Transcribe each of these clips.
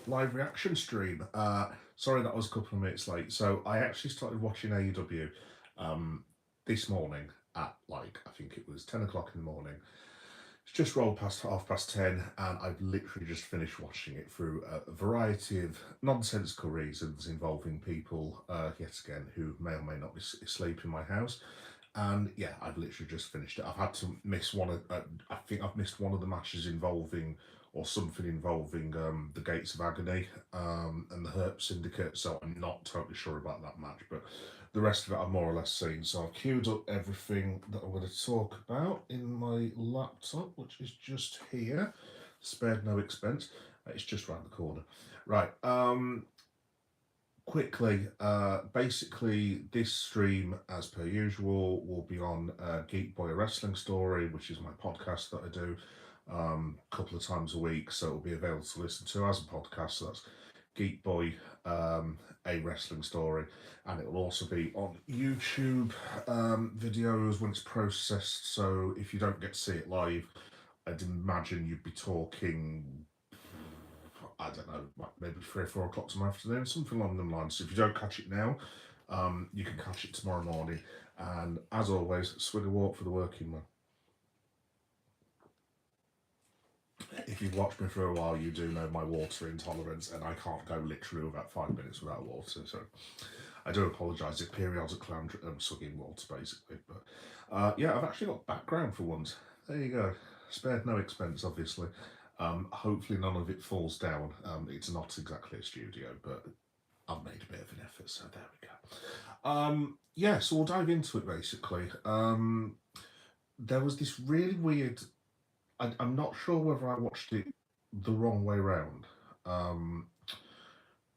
live reaction stream. Sorry that was a couple of minutes late. So I actually started watching AEW this morning at like I think it was 10 o'clock in the morning. It's just rolled past 10:30, and I've literally just finished watching it through a variety of nonsensical reasons involving people, yet again, who may or may not be asleep in my house. And yeah, I've literally just finished it. I've had to miss one of, I think I've missed one of the matches involving, or something involving, the Gates of Agony and the Herp Syndicate, so I'm not totally sure about that match, but the rest of it I've more or less seen. So I've queued up everything that I'm going to talk about in my laptop, which is just here. Spared no expense. It's just round the corner. Right. Quickly, basically, this stream, as per usual, will be on Geek Boy Wrestling Story, which is my podcast that I do a couple of times a week. So it'll be available to listen to as a podcast. So that's Geek Boy, a Wrestling Story, and it will also be on YouTube videos when it's processed. So if you don't get to see it live, I'd imagine you'd be talking, I don't know, maybe 3 or 4 o'clock tomorrow afternoon, something along them lines. So if you don't catch it now, you can catch it tomorrow morning. And as always, swig a walk for the working man. If you've watched me for a while, you do know my water intolerance, and I can't go literally about 5 minutes without water. So I do apologise if periodically I'm sucking water, basically. But yeah, I've actually got background for once. There you go. Spared no expense, obviously. Hopefully none of it falls down. It's not exactly a studio, but I've made a bit of an effort, so there we go. Yeah, so we'll dive into it, basically. There was this really weird... I'm not sure whether I watched it the wrong way round,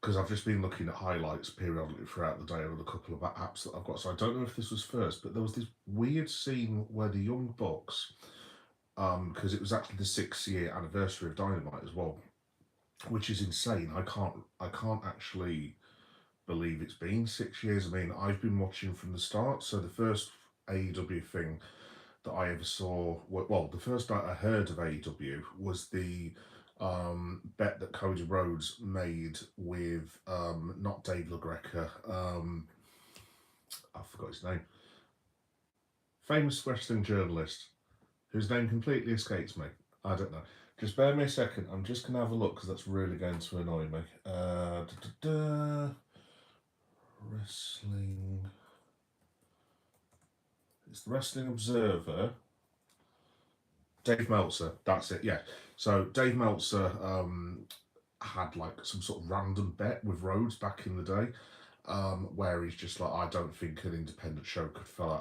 because I've just been looking at highlights periodically throughout the day of a couple of apps that I've got, so I don't know if this was first, but there was this weird scene where the Young Bucks, because it was actually the 6th-year anniversary of Dynamite as well, which is insane. I can't actually believe it's been 6 years. I mean, I've been watching from the start, so the first AEW thing that I ever saw, well, the first night I heard of AEW was the bet that Cody Rhodes made with not Dave LaGreca, I forgot his name, famous wrestling journalist whose name completely escapes me. I don't know. Just bear me a second. I'm just going to have a look because that's really going to annoy me. Wrestling. It's the Wrestling Observer. Dave Meltzer. That's it. Yeah. So Dave Meltzer had like some sort of random bet with Rhodes back in the day, where he's just like, I don't think an independent show could fill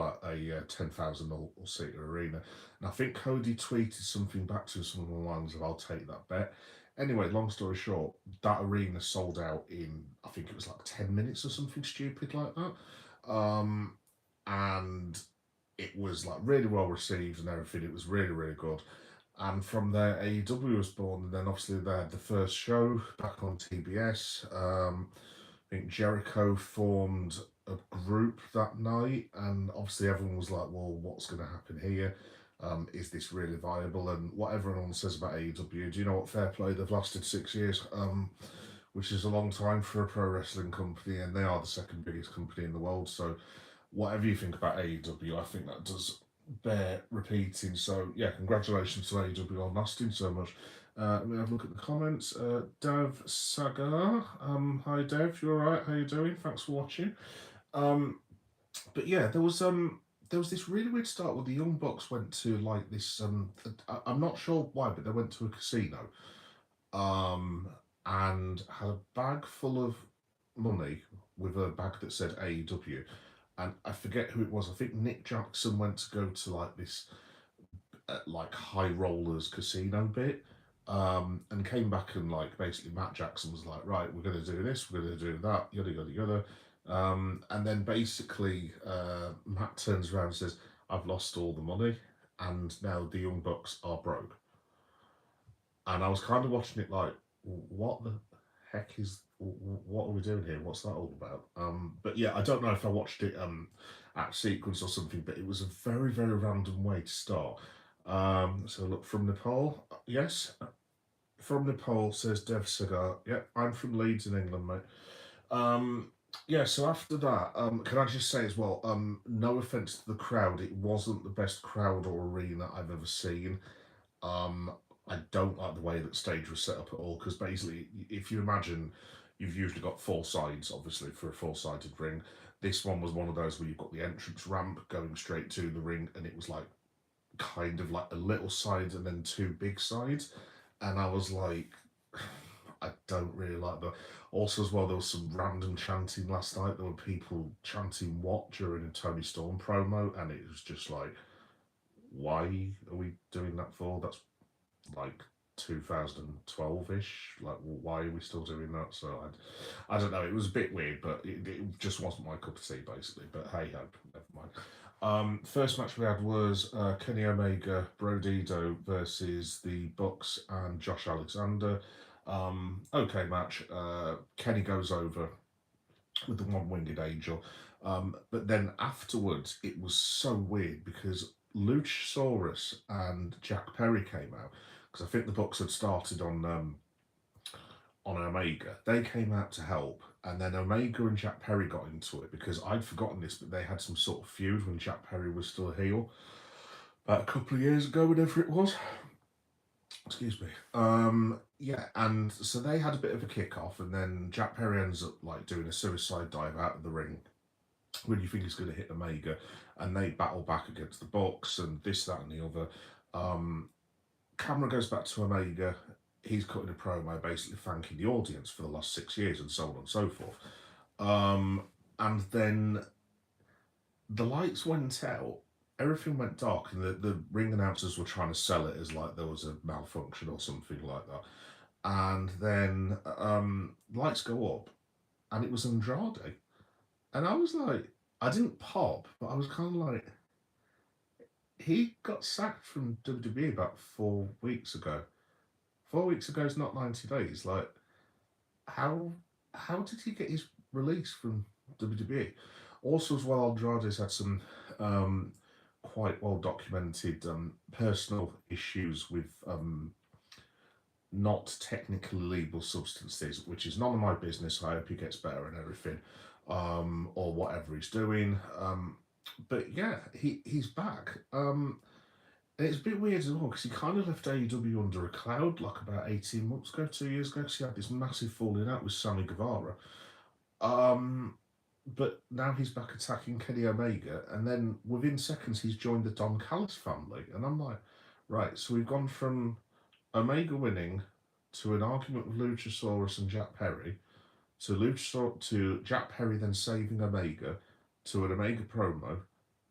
out a 10,000 seater arena. And I think Cody tweeted something back to some of the lines of, I'll take that bet. Anyway, long story short, that arena sold out in, I think it was like 10 minutes or something stupid like that. And it was like really well received and everything. It was really, really good. And from there, AEW was born. And then obviously they had the first show back on TBS. I think Jericho formed a group that night, and obviously everyone was like, well, what's going to happen here? Is this really viable? And what everyone says about AEW, do you know what, fair play, they've lasted 6 years, which is a long time for a pro wrestling company, and they are the second biggest company in the world. So whatever you think about AEW, I think that does bear repeating. So yeah, congratulations to AEW on lasting so much. Let me have a look at the comments. Dev Sagar, hi Dev, you alright? How you doing? Thanks for watching. But yeah, there was this really weird start where the Young Bucks went to like this. I'm not sure why, but they went to a casino, and had a bag full of money with a bag that said AEW, and I forget who it was. I think Nick Jackson went to go to like this, like High Rollers casino bit, and came back, and like basically Matt Jackson was like, right, we're going to do this, we're going to do that, yada yada yada. And then basically Matt turns around and says, I've lost all the money and now the Young Bucks are broke. And I was kind of watching it like, what the heck what are we doing here? What's that all about? But yeah, I don't know if I watched it at sequence or something, but it was a very, very random way to start. So look, from Nepal, yes. from Nepal, says Dev Cigar. Yep, I'm from Leeds in England, mate. Um, yeah, so after that, can I just say as well, no offense to the crowd, it wasn't the best crowd or arena I've ever seen. Um, I don't like the way that stage was set up at all because basically, if you imagine, you've usually got four sides, obviously, for a four-sided ring. This one was one of those where you've got the entrance ramp going straight to the ring, and it was like kind of like a little side and then two big sides. And I was like, I don't really like that. Also, as well, there was some random chanting last night. There were people chanting what during a Tony Storm promo, and it was just like, why are we doing that for? That's like 2012-ish. Like, well, why are we still doing that? So I don't know. It was a bit weird, but it just wasn't my cup of tea, basically. But hey ho, never mind. First match we had was Kenny Omega, Brodido versus the Bucks and Josh Alexander. Okay match. Kenny goes over with the one-winged angel. But then afterwards, it was so weird because Luchasaurus and Jack Perry came out because I think the Bucks had started on Omega. They came out to help, and then Omega and Jack Perry got into it because I'd forgotten this, but they had some sort of feud when Jack Perry was still a heel about a couple of years ago, whatever it was. Excuse me. Yeah, and so they had a bit of a kick off, and then Jack Perry ends up like doing a suicide dive out of the ring when you think he's going to hit Omega, and they battle back against the Bucks and this, that, and the other. Camera goes back to Omega. He's cutting a promo basically thanking the audience for the last 6 years and so on and so forth. And then the lights went out, everything went dark, and the ring announcers were trying to sell it as like there was a malfunction or something like that. And then lights go up, and it was Andrade. And I was like, I didn't pop, but I was kind of like, he got sacked from WWE about 4 weeks ago. 4 weeks ago is not 90 days. Like, how did he get his release from WWE? Also, as well, Andrade's had some quite well documented personal issues with not technically legal substances, which is none of my business. I hope he gets better and everything, or whatever he's doing. But yeah, he's back. And it's a bit weird as well because he kind of left AEW under a cloud like about 18 months ago, 2 years ago, because he had this massive falling out with Sammy Guevara. But now he's back attacking Kenny Omega, and then within seconds he's joined the Don Callis family. And I'm like, right, so we've gone from Omega winning to an argument with Luchasaurus and Jack Perry to Jack Perry then saving Omega to an Omega promo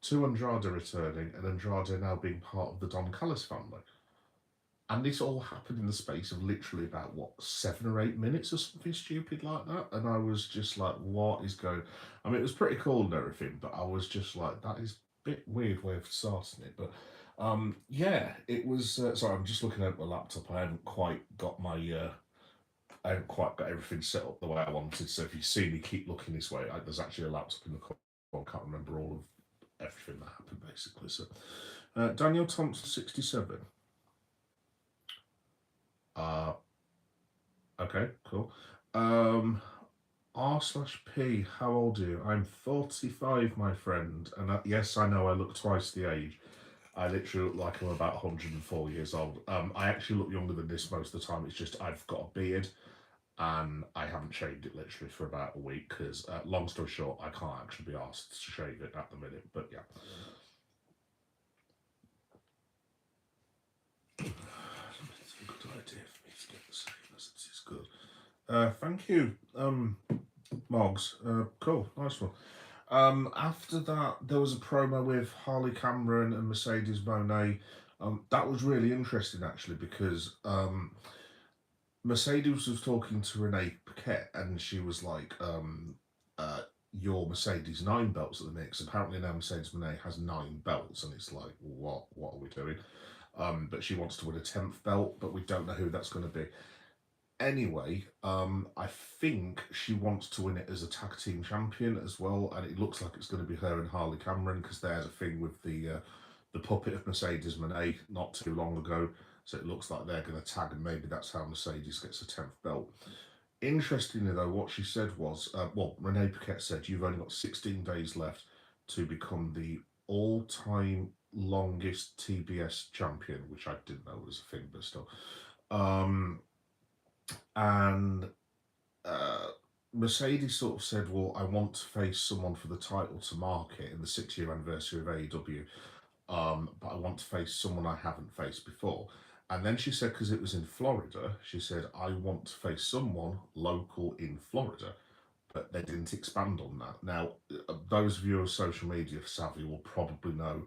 to Andrade returning and Andrade now being part of the Don Callis family. And this all happened in the space of literally about, 7 or 8 minutes or something stupid like that. And I was just like, what is going... I mean, it was pretty cool and everything, but I was just like, that is a bit weird way of starting it. But yeah, it was... sorry, I'm just looking at my laptop. I haven't quite got everything set up the way I wanted. So if you see me keep looking this way, there's actually a laptop in the corner. I can't remember all of everything that happened, basically. So Daniel Thompson, 67. Okay, cool. R/P, how old are you? I'm 45, my friend. And yes, I know I look twice the age. I literally look like I'm about 104 years old. I actually look younger than this most of the time. It's just I've got a beard and I haven't shaved it literally for about a week because, long story short, I can't actually be asked to shave it at the minute. But yeah. It's a good idea for me to get the same as it is good. Thank you, Moggs. Cool, nice one. After that, there was a promo with Harley Cameron and Mercedes Moné. That was really interesting actually because Mercedes was talking to Renee Paquette and she was like, your Mercedes 9 belts at the mix. Apparently now Mercedes Moné has 9 belts, and it's like, what are we doing? But she wants to win a 10th belt, but we don't know who that's going to be. Anyway, I think she wants to win it as a tag team champion as well, and it looks like it's going to be her and Harley Cameron because there's a thing with the puppet of Mercedes Moné not too long ago. So it looks like they're going to tag, and maybe that's how Mercedes gets a 10th belt. Interestingly, though, what she said was, Renee Paquette said, you've only got 16 days left to become the all-time longest TBS champion, which I didn't know was a thing, but still. Um, and uh, Mercedes sort of said, well, I want to face someone for the title to mark it in the 6-year anniversary of AEW, but I want to face someone I haven't faced before. And then she said, because it was in Florida, she said, I want to face someone local in Florida. But they didn't expand on that. Now, those of you who are social media savvy will probably know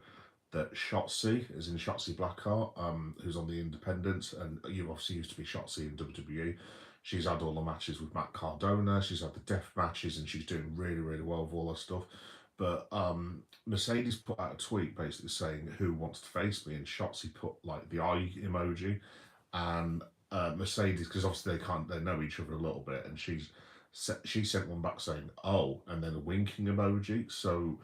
that Shotzi, as in Shotzi Blackheart, who's on the Independents, and you obviously used to be Shotzi in WWE. She's had all the matches with Matt Cardona. She's had the death matches, and she's doing really, really well with all that stuff. But Mercedes put out a tweet basically saying, "Who wants to face me?" And Shotzi put like the eye emoji, and Mercedes, because obviously they know each other a little bit, and she sent one back saying, "Oh," and then a winking emoji. So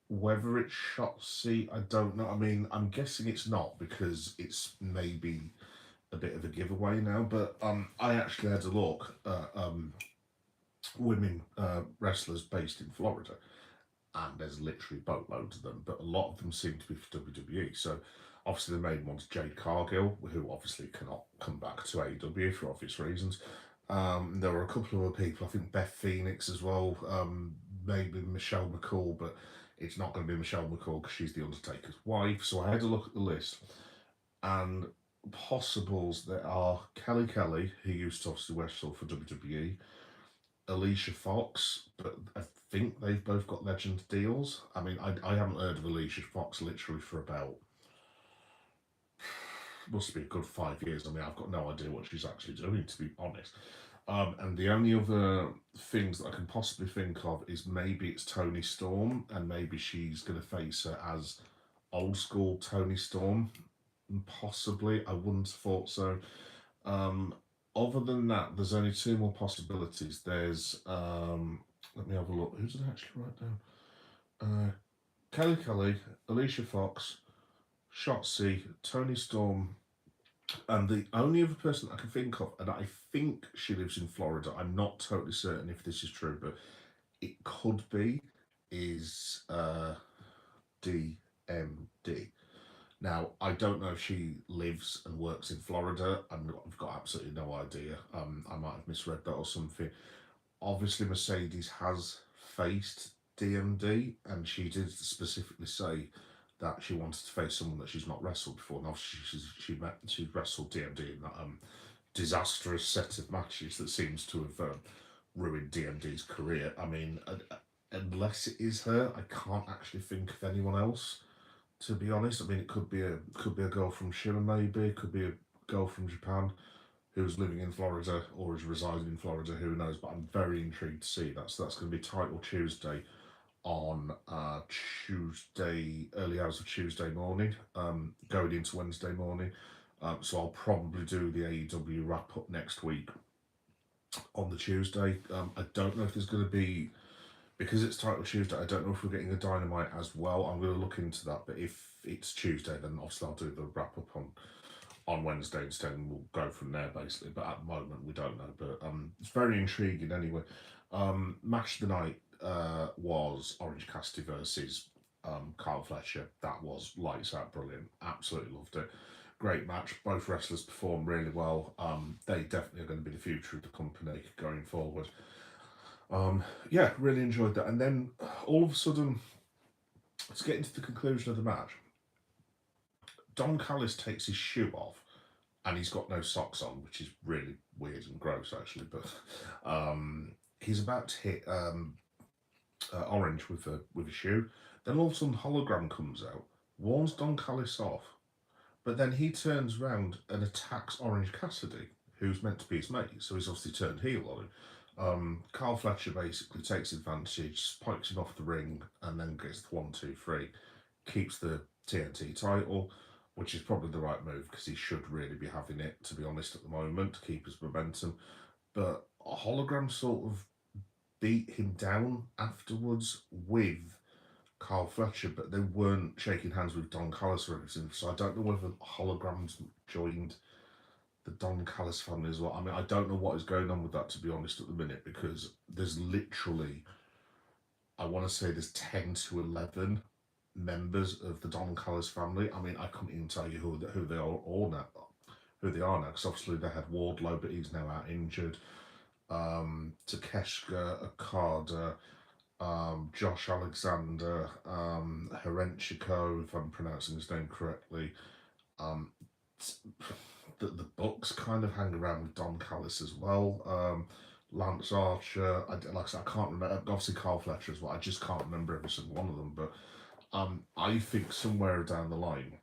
whether it's Shotzi, I don't know. I mean, I'm guessing it's not because it's maybe a bit of a giveaway now. But I actually had a look at women wrestlers based in Florida, and there's literally boatloads of them, but a lot of them seem to be for WWE. So obviously the main one's Jade Cargill, who obviously cannot come back to AEW for obvious reasons. There were a couple of other people, I think Beth Phoenix as well, maybe Michelle McCall, but it's not going to be Michelle McCall because she's the Undertaker's wife. So I had to look at the list, and possibles there are Kelly, who used to obviously wrestle for WWE, Alicia Fox, but I think they've both got legend deals. I mean, I haven't heard of Alicia Fox literally for about, must be a good 5 years. I mean, I've got no idea what she's actually doing, to be honest. And the only other things that I can possibly think of is maybe it's Tony Storm, and maybe she's going to face her as old school Tony Storm. Possibly, I wouldn't have thought so. Other than that, there's only two more possibilities. There's, let me have a look. Who did I actually write down? Kelly, Alicia Fox, Shotzi, Tony Storm, and the only other person I can think of, and I think she lives in Florida. I'm not totally certain if this is true, but it could be, is DMD. Now, I don't know if she lives and works in Florida. I've got absolutely no idea. I might have misread that or something. Obviously, Mercedes has faced DMD, and she did specifically say that she wanted to face someone that she's not wrestled before. Now, she wrestled DMD in that disastrous set of matches that seems to have ruined DMD's career. I mean, unless it is her, I can't actually think of anyone else, to be honest. I mean, it could be a girl from Shima, maybe. It could be a girl from Japan who's living in Florida or is residing in Florida. Who knows? But I'm very intrigued to see that. So that's going to be Title Tuesday on Tuesday, early hours of Tuesday morning, going into Wednesday morning. So I'll probably do the AEW wrap up next week on the Tuesday. I don't know if there's going to be, because it's Title Tuesday, I don't know if we're getting a Dynamite as well. I'm going to look into that. But if it's Tuesday, then obviously I'll do the wrap up on Wednesday instead, and we'll go from there basically. But at the moment, we don't know. But it's very intriguing anyway. Match of the night was Orange Cassidy versus Kyle Fletcher. That was lights out, brilliant. Absolutely loved it. Great match. Both wrestlers performed really well. They definitely are going to be the future of the company going forward. Yeah, really enjoyed that. And then all of a sudden, let's get into the conclusion of the match. Don Callis takes his shoe off, and he's got no socks on, which is really weird and gross, actually. But he's about to hit Orange with a shoe. Then all of a sudden, hologram comes out, warns Don Callis off, but then he turns around and attacks Orange Cassidy, who's meant to be his mate. So he's obviously turned heel on him. Kyle Fletcher basically takes advantage, spikes him off the ring, and then gets the 1, 2, 3, keeps the TNT title, which is probably the right move because he should really be having it, to be honest, at the moment, to keep his momentum. But a hologram sort of beat him down afterwards with Carl Fletcher, but they weren't shaking hands with Don Callis or anything. So I don't know whether holograms joined the Don Callis family as well. I mean, I don't know what is going on with that, to be honest, at the minute, because there's literally, I want to say there's 10 to 11 members of the Don Callis family. I mean, I couldn't even tell you who they are all now. Who they are now, because obviously they had Wardlow, but he's now out injured. Takeshka, Okada, Josh Alexander, Herenchiko, if I'm pronouncing his name correctly. Um, the Bucks kind of hang around with Don Callis as well. Lance Archer, like I said, I can't remember. Obviously, Carl Fletcher as well. I just can't remember every single one of them. But I think somewhere down the line,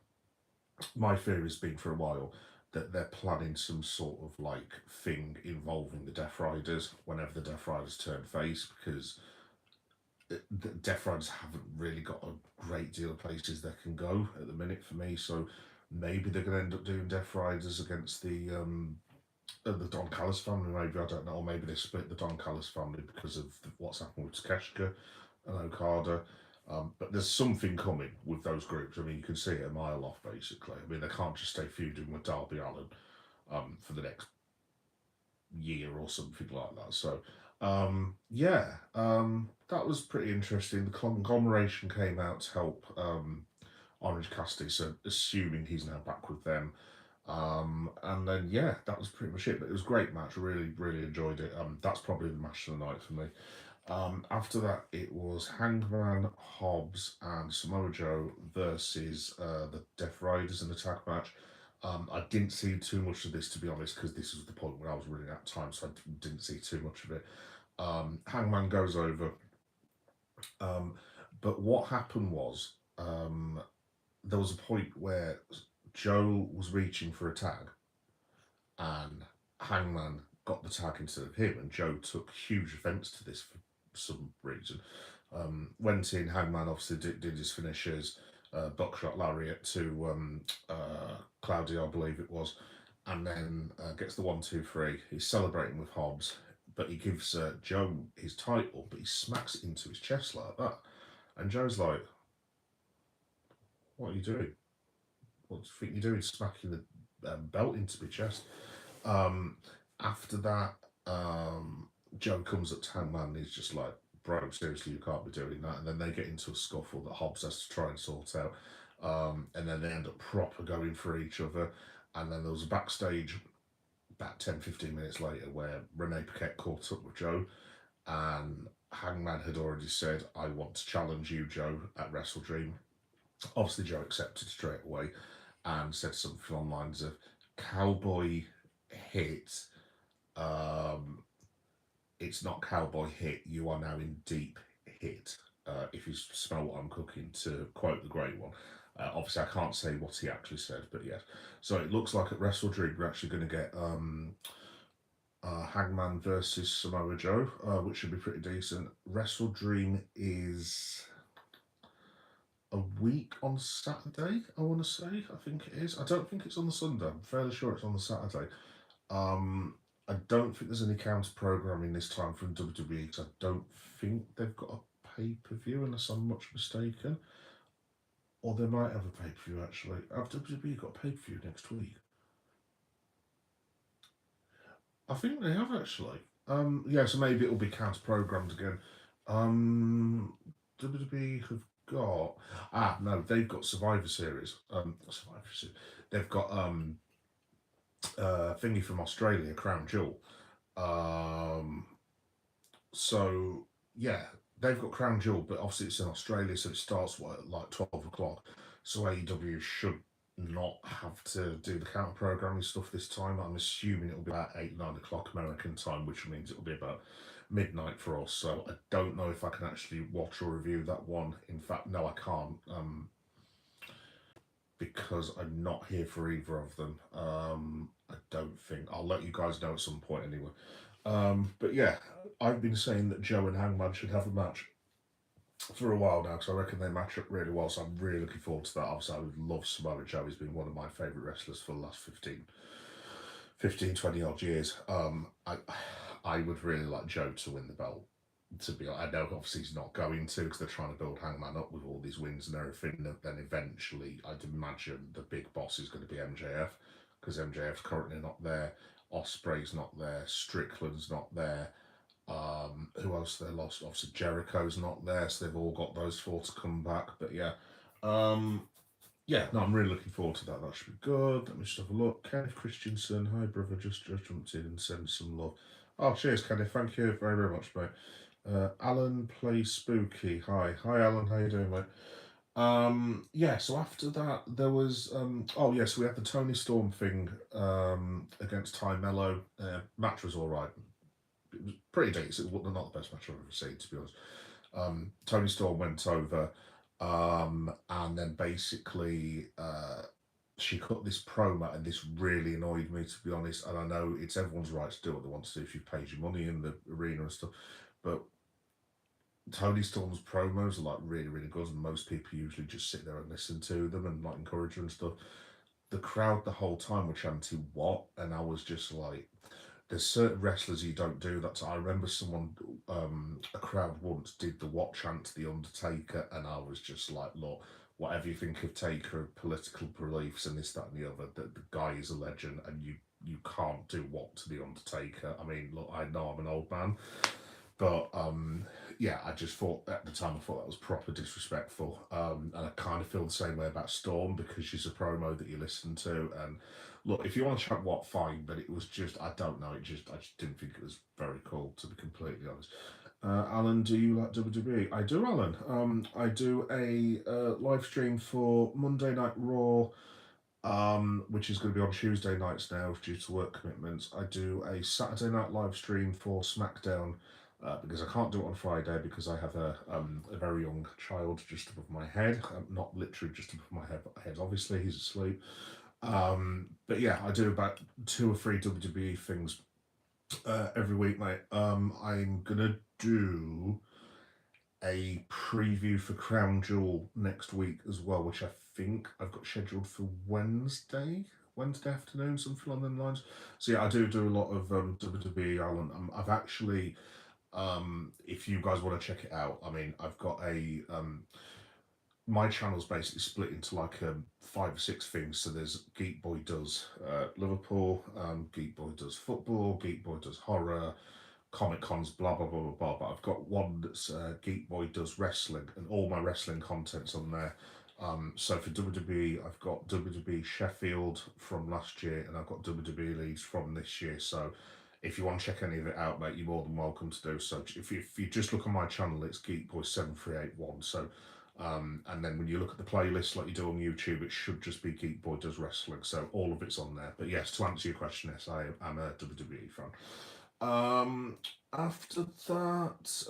my theory has been for a while that they're planning some sort of like thing involving the Death Riders whenever the Death Riders turn face, because the Death Riders haven't really got a great deal of places they can go at the minute for me. So maybe they're going to end up doing Death Riders against the Don Callis family. Maybe, I don't know. Or maybe they split the Don Callis family because of what's happened with Takeshka and Okada. But there's something coming with those groups. I mean, you can see it a mile off, basically. I mean, they can't just stay feuding with Darby Allin for the next year or something like that. So, that was pretty interesting. The conglomeration came out to help Orange Cassidy, so assuming he's now back with them. And then, yeah, that was pretty much it. But it was a great match. Really, really enjoyed it. That's probably the match of the night for me. After that, it was Hangman, Hobbs, and Samoa Joe versus the Death Riders in the tag match. I didn't see too much of this, to be honest, because this was the point where I was running out of time, so I didn't see too much of it. Hangman goes over. But what happened was there was a point where Joe was reaching for a tag, and Hangman got the tag instead of him, and Joe took huge offence to this for some reason. Went in, Hangman obviously did his finishers, buckshot lariat to Claudio, I believe it was, and then gets the 1, 2, 3. He's celebrating with Hobbs, but he gives Joe his title, but he smacks it into his chest like that. And Joe's like, what are you doing? What do you think you're doing, smacking the belt into my chest? After that, Joe comes up to Hangman and he's just like, bro, seriously, you can't be doing that. And then they get into a scuffle that Hobbs has to try and sort out. And then they end up proper going for each other. And then there was a backstage about 10-15 minutes later where Renee Paquette caught up with Joe, and Hangman had already said, I want to challenge you, Joe, at Wrestle Dream. Obviously, Joe accepted straight away and said something along the lines of, Cowboy hit, it's not Cowboy hit, you are now in deep hit. If you smell what I'm cooking, to quote the Great One. Obviously, I can't say what he actually said, but yes. So it looks like at Wrestle Dream we're actually going to get Hangman versus Samoa Joe, which should be pretty decent. Wrestle Dream is a week on Saturday, I want to say. I think it is. I don't think it's on the Sunday. I'm fairly sure it's on the Saturday. I don't think there's any counter programming this time from WWE, because I don't think they've got a pay-per-view, unless I'm much mistaken. Or they might have a pay-per-view, actually. Have WWE got a pay-per-view next week? I think they have, actually. Yeah, so maybe it'll be counter-programmed again. WWE have got... no, they've got Survivor Series. Survivor Series. They've got thingy from Australia, Crown Jewel. So yeah, they've got Crown Jewel, but obviously it's in Australia, so it starts at like 12 o'clock. So AEW should not have to do the counter programming stuff this time. I'm assuming it'll be about 8-9 o'clock American time, which means it'll be about midnight for us. So I don't know if I can actually watch or review that one. In fact, no, I can't. Because I'm not here for either of them. I don't think. I'll let you guys know at some point anyway. But yeah, I've been saying that Joe and Hangman should have a match for a while now, because I reckon they match up really well, so I'm really looking forward to that. Obviously, I would love Samoa Joe. He's been one of my favourite wrestlers for the last 15, 20 odd years. I would really like Joe to win the belt. to be honest, I know obviously he's not going to because they're trying to build Hangman up with all these wins and everything. Then eventually, I'd imagine the big boss is going to be MJF because MJF's currently not there. Osprey's not there. Strickland's not there. Who else they lost? Obviously Jericho's not there, so they've all got those four to come back. But yeah, yeah, no, I'm really looking forward to that. That should be good. Let me just have a look. Kenneth Christensen, hi brother, just jumped in and sent some love. Oh, cheers, Kenneth. Thank you very, very much, mate. Alan plays spooky. Hi, Alan. How you doing, mate? Yeah. So after that, there was oh yes, we had the Tony Storm thing against Ty Mello. Match was all right. It was pretty decent. It was not the best match I've ever seen, to be honest. Tony Storm went over, and then basically she cut this promo, and this really annoyed me, to be honest. And I know it's everyone's right to do what they want to do if you've paid your money in the arena and stuff, but Tony Storm's promos are like really, really good, and most people usually just sit there and listen to them and like encourage her and stuff. The crowd the whole time were chanting "what," and I was just like, there's certain wrestlers you don't do that to. I remember someone, a crowd once did the "what" chant to the Undertaker, and I was just like, look, whatever you think of Taker, political beliefs, and this, that, and the other, the guy is a legend, and you can't do "what" to the Undertaker. I mean, look, I know I'm an old man, but yeah, I just thought at the time I thought that was proper disrespectful, and I kind of feel the same way about Storm because she's a promo that you listen to, and look, if you want to chat what, fine, but it was just I don't know, I just didn't think it was very cool, to be completely honest. Alan, do you like WWE? I do, Alan. I do a live stream for Monday Night Raw, which is going to be on Tuesday nights now due to work commitments. I do a Saturday night live stream for SmackDown because I can't do it on Friday because I have a very young child just above my head. Not literally just above my head. Obviously, he's asleep. But yeah, I do about 2 or 3 WWE things every week, mate. I'm gonna do a preview for Crown Jewel next week as well, which I think I've got scheduled for Wednesday afternoon, something along those lines. So yeah, I do a lot of WWE, Alan. I've actually, if you guys want to check it out, I mean, I've got a my channel's basically split into like 5 or 6 things. So there's Geek Boy does Liverpool, Geek Boy does football, Geek Boy does horror, Comic Cons, blah blah blah blah blah. But I've got one that's Geek Boy does wrestling, and all my wrestling content's on there. So for WWE, I've got WWE Sheffield from last year, and I've got WWE Leeds from this year. So if you want to check any of it out, mate, you're more than welcome to do so. If you just look on my channel, it's Geek Boy 7381. So and then when you look at the playlist like you do on YouTube, it should just be Geek Boy Does Wrestling. So all of it's on there. But yes, to answer your question, yes, I am a WWE fan. After that,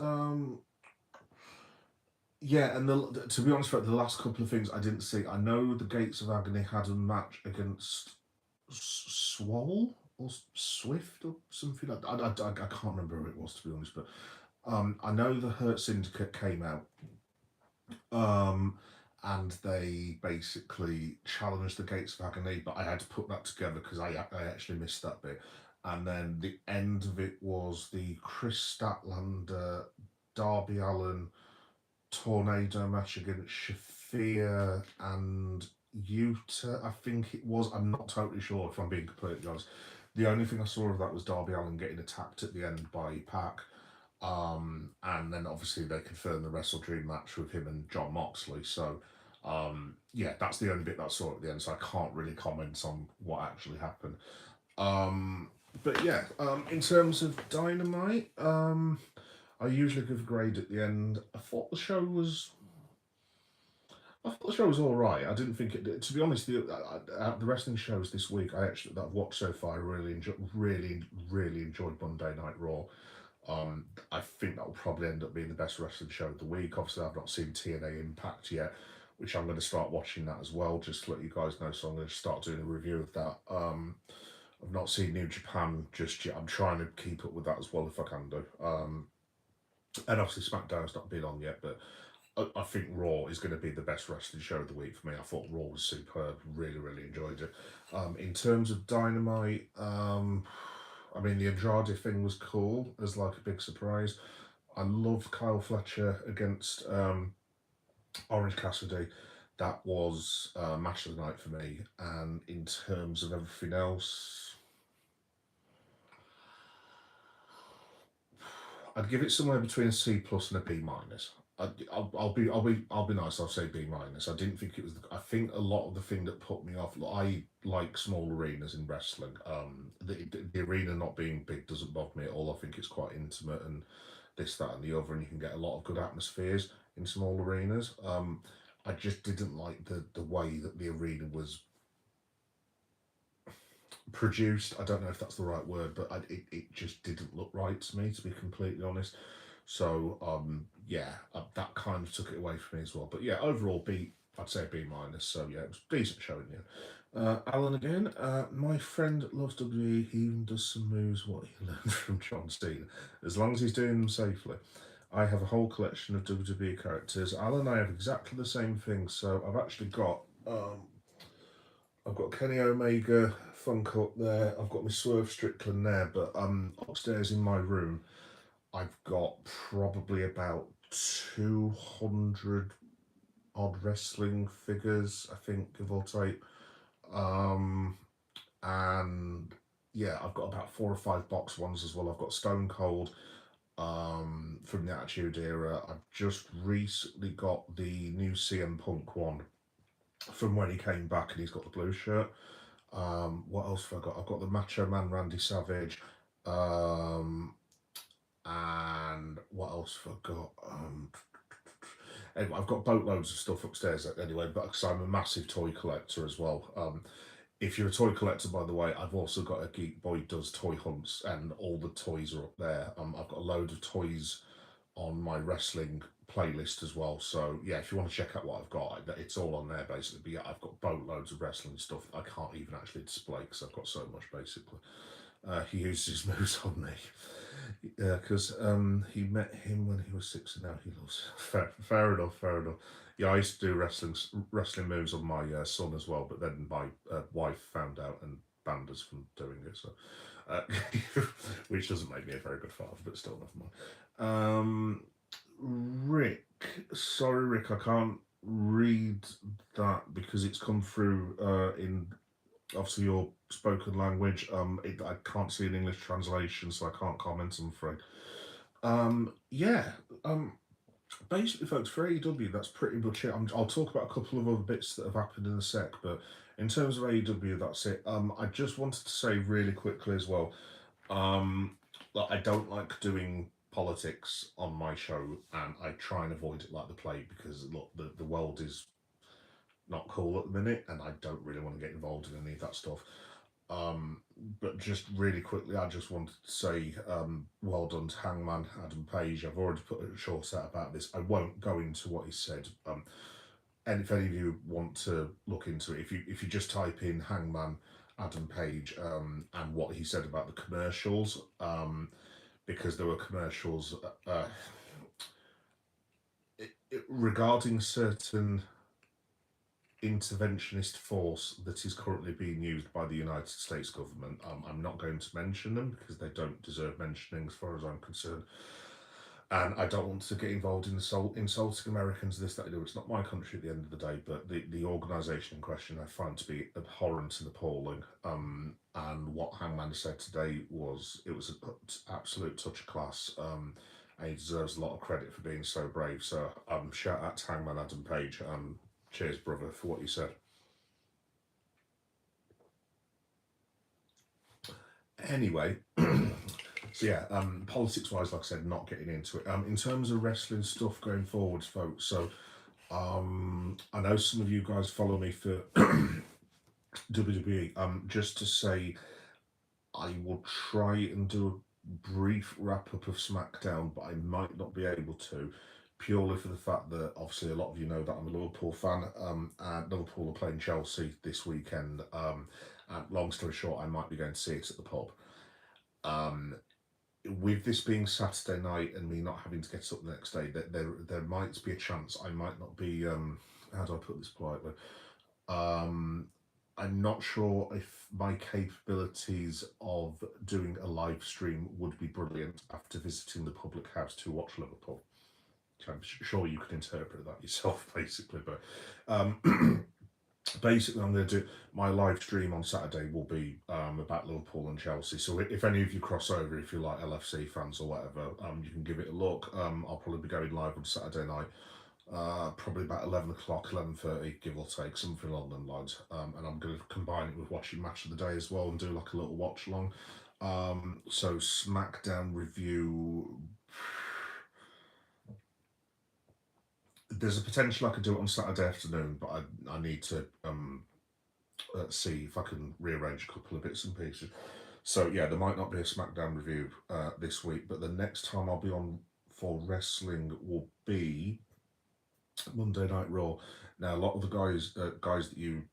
yeah, and to be honest, the last couple of things I didn't see. I know the Gates of Agony had a match against Swole or Swift or something like that. I can't remember who it was, to be honest, but I know the Hurt Syndicate came out. And they basically challenged the Gates of Agony, but I had to put that together because I actually missed that bit. And then the end of it was the Chris Statlander, Darby Allin tornado match against Shafir and Utah, I think it was. I'm not totally sure if I'm being completely honest. The only thing I saw of that was Darby Allin getting attacked at the end by Pac. And then obviously they confirmed the Wrestle Dream match with him and John Moxley. So, yeah, that's the only bit that I saw at the end. So I can't really comment on what actually happened. But yeah, in terms of Dynamite, I usually give a grade at the end. I thought the show was all right. I didn't think it. To be honest, the wrestling shows this week that I've watched so far, I really enjoyed Monday Night Raw. I think that will probably end up being the best wrestling show of the week. Obviously, I've not seen TNA Impact yet, which I'm going to start watching that as well, just to let you guys know. So I'm going to start doing a review of that. I've not seen New Japan just yet. I'm trying to keep up with that as well if I can do. And obviously SmackDown's not been on yet, but I think Raw is going to be the best wrestling show of the week for me. I thought Raw was superb. Really enjoyed it. In terms of Dynamite, I mean, the Andrade thing was cool as like a big surprise. I love Kyle Fletcher against Orange Cassidy. That was match of the night for me. And in terms of everything else, I'd give it somewhere between a C plus and a B minus. I'll be nice. I'll say B minus. I didn't think it was. I think a lot of the thing that put me off. I like small arenas in wrestling. The arena not being big doesn't bother me at all. I think it's quite intimate and this, that, and the other, and you can get a lot of good atmospheres in small arenas. I just didn't like the way that the arena was produced. I don't know if that's the right word, but it just didn't look right to me, to be completely honest. So yeah, that kind of took it away from me as well. But yeah, overall B, I'd say B minus. So yeah, it was a decent showing. Yeah. Alan again. My friend loves WWE. He even does some moves what he learned from John Cena, as long as he's doing them safely. I have a whole collection of WWE characters. Alan and I have exactly the same thing. So I've actually got I've got Kenny Omega Funko up there. I've got my Swerve Strickland there, but upstairs in my room, I've got probably about 200 odd wrestling figures, I think, give or take. Um, and yeah, I've got about 4 or 5 box ones as well. I've got Stone Cold from the Attitude Era. I've just recently got the new CM Punk one from when he came back, and he's got the blue shirt. What else have I got? I've got the Macho Man Randy Savage. Um, and what else have I got? Anyway, I've got boatloads of stuff upstairs anyway, but because I'm a massive toy collector as well. If you're a toy collector, by the way, I've also got a Geek Boy Does Toy Hunts, and all the toys are up there. I've got a load of toys on my wrestling playlist as well. So yeah, if you want to check out what I've got, it's all on there basically. But yeah, I've got boatloads of wrestling stuff that I can't even actually display because I've got so much basically. He uses his moves on me. Yeah, because he met him when he was 6 and now he loves. Fair enough, fair enough. Yeah, I used to do wrestling moves on my son as well, but then my wife found out and banned us from doing it. So, uh, which doesn't make me a very good father, but still, never mind. Rick, sorry, Rick, I can't read that because it's come through in obviously your spoken language. I can't see an English translation, so I can't comment. I'm afraid. Yeah. Basically, folks, for AEW, that's pretty much it. I'll talk about a couple of other bits that have happened in a sec, but in terms of AEW, that's it. I just wanted to say really quickly as well. That I don't like doing politics on my show, and I try and avoid it like the plague because look, the world is not cool at the minute, and I don't really want to get involved in any of that stuff. Um, but just really quickly, I just wanted to say, well done to Hangman Adam Page. I've already put a short set about this. I won't go into what he said. And if any of you want to look into it, if you just type in Hangman Adam Page and what he said about the commercials, because there were commercials regarding certain interventionist force that is currently being used by the United States government. I'm not going to mention them because they don't deserve mentioning as far as I'm concerned. And I don't want to get involved in insulting Americans, this, that, it's not my country at the end of the day, but the organisation in question I find to be abhorrent and appalling. And what Hangman said today was an absolute touch of class. And he deserves a lot of credit for being so brave. So shout out to Hangman Adam Page. Cheers, brother, for what you said. Anyway, so yeah, politics-wise, like I said, not getting into it. In terms of wrestling stuff going forwards, folks. So, I know some of you guys follow me for WWE. Just to say, I will try and do a brief wrap-up of SmackDown, but I might not be able to, purely for the fact that obviously a lot of you know that I'm a Liverpool fan, and Liverpool are playing Chelsea this weekend. And long story short, I might be going to see it at the pub. With this being Saturday night and me not having to get up the next day, there might be a chance I might not be. How do I put this politely? I'm not sure if my capabilities of doing a live stream would be brilliant after visiting the public house to watch Liverpool. I'm sure you can interpret that yourself, basically. But basically, I'm going to do my live stream on Saturday will be about Liverpool and Chelsea. So if any of you cross over, if you like LFC fans or whatever, you can give it a look. I'll probably be going live on Saturday night, probably about 11 o'clock, 11:30, give or take, something along them lines. And I'm going to combine it with watching Match of the Day as well and do like a little watch along. So SmackDown review. There's a potential I could do it on Saturday afternoon, but I need to see if I can rearrange a couple of bits and pieces. So yeah, there might not be a SmackDown review this week, but the next time I'll be on for wrestling will be Monday Night Raw. Now a lot of the guys that you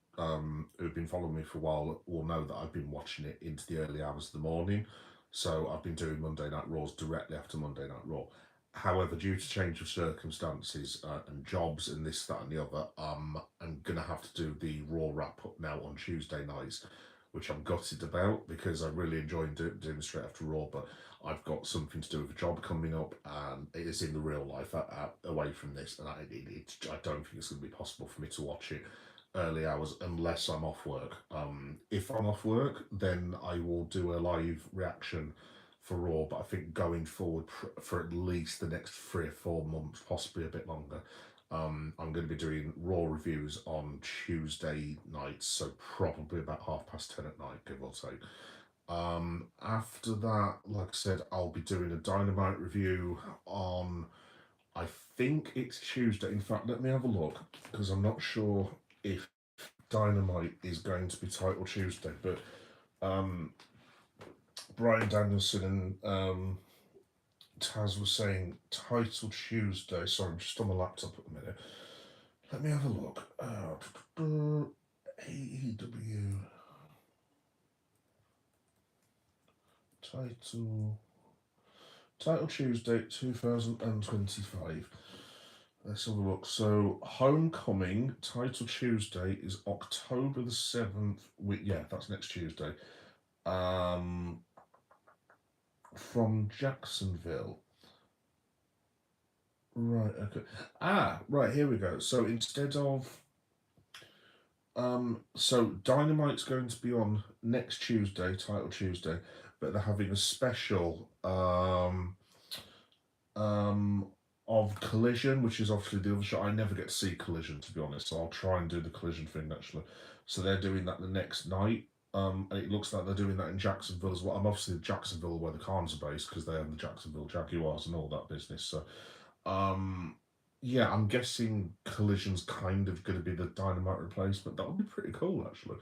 who've been following me for a while will know that I've been watching it into the early hours of the morning. So I've been doing Monday Night Raws directly after Monday Night Raw. However, due to change of circumstances and jobs and this, that, and the other, I'm gonna have to do the Raw wrap up now on Tuesday nights, which I'm gutted about because I really enjoy doing it straight after Raw. But I've got something to do with a job coming up, and it is in the real life away from this, and I don't think it's going to be possible for me to watch it early hours unless I'm off work. If I'm off work, then I will do a live reaction for Raw, but I think going forward for at least the next 3 or 4 months, possibly a bit longer, I'm going to be doing Raw reviews on Tuesday nights, so probably about 10:30 at night, give or take. After that, like I said, I'll be doing a Dynamite review on, I think it's Tuesday. In fact, let me have a look because I'm not sure if Dynamite is going to be title Tuesday, but Brian Danielson and Taz was saying title Tuesday. Sorry, I'm just on my laptop at the minute. Let me have a look. AEW title Tuesday 2025. Let's have a look. So Homecoming title Tuesday is October the 7th. Yeah, that's next Tuesday. From Jacksonville. Right, okay. Right, here we go. So instead of so Dynamite's going to be on next Tuesday, title Tuesday, but they're having a special of Collision, which is obviously the other show. I never get to see Collision, to be honest, so I'll try and do the Collision thing actually. So they're doing that the next night. And it looks like they're doing that in Jacksonville as well. I'm obviously Jacksonville where the Khans are based because they have the Jacksonville Jaguars and all that business. So yeah, I'm guessing Collision's kind of going to be the Dynamite replacement. That would be pretty cool, actually.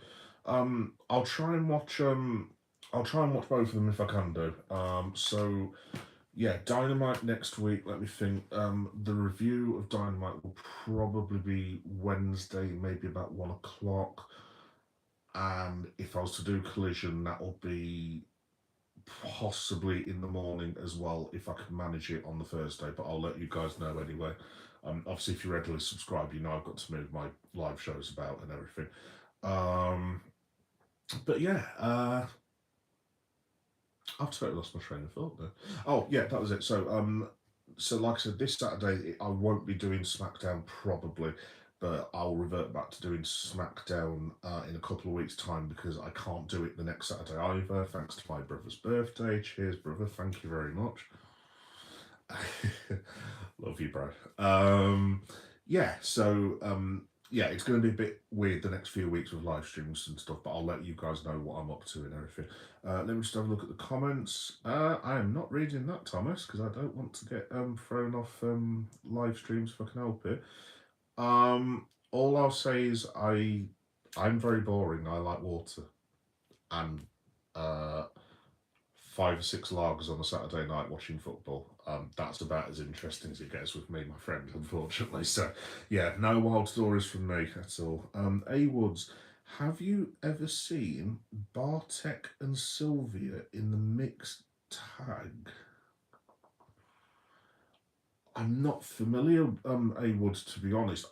I'll try and watch. I'll try and watch both of them if I can do. So yeah, Dynamite next week. Let me think. The review of Dynamite will probably be Wednesday, maybe about 1 o'clock. And if I was to do Collision, that will be possibly in the morning as well if I can manage it on the Thursday, but I'll let you guys know anyway. Obviously, if you regularly subscribe, you know I've got to move my live shows about and everything. But yeah, I've totally lost my train of thought there. Oh yeah, that was it. So like I said, this Saturday I won't be doing SmackDown probably, but I'll revert back to doing SmackDown in a couple of weeks' time because I can't do it the next Saturday either, thanks to my brother's birthday. Cheers, brother. Thank you very much. Love you, bro. Yeah, so yeah, it's going to be a bit weird the next few weeks with live streams and stuff, but I'll let you guys know what I'm up to and everything. Let me just have a look at the comments. I am not reading that, Thomas, because I don't want to get thrown off live streams if I can help it. All I'll say is I'm very boring. I like water and 5 or 6 lagers on a Saturday night watching football. That's about as interesting as it gets with me, my friend, unfortunately. So, yeah, no wild stories from me at all. A Woods, have you ever seen Bartek and Sylvia in the mixed tag? I'm not familiar, A Woods, to be honest.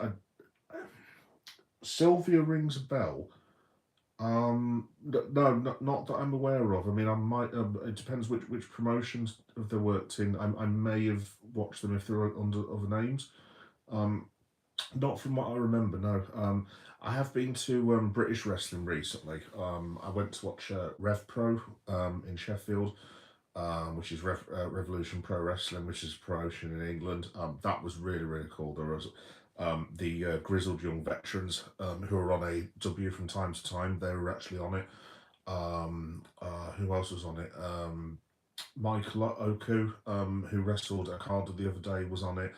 Sylvia rings a bell. No, not that I'm aware of. I mean, I might. It depends which promotions have they worked in. I may have watched them if they're under other names. Um, Not from what I remember. No. I have been to British wrestling recently. I went to watch Rev Pro in Sheffield, which is Revolution Pro Wrestling, which is a promotion in England. That was really cool. There was the grizzled young veterans who are on AW from time to time. They were actually on it. Who else was on it? Michael Oku, who wrestled Okada the other day, was on it,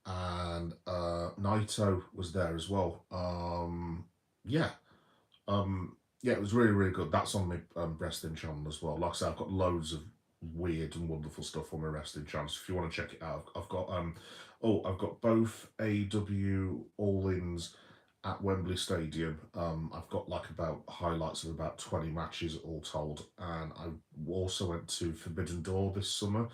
and Naito was there as well. Yeah, yeah, it was really good. That's on my wrestling channel as well. Like I said, I've got loads of weird and wonderful stuff on my wrestling channel. So if you want to check it out, I've got I've got both AW All-Ins at Wembley Stadium. I've got like about highlights of about 20 matches all told, and I also went to Forbidden Door this summer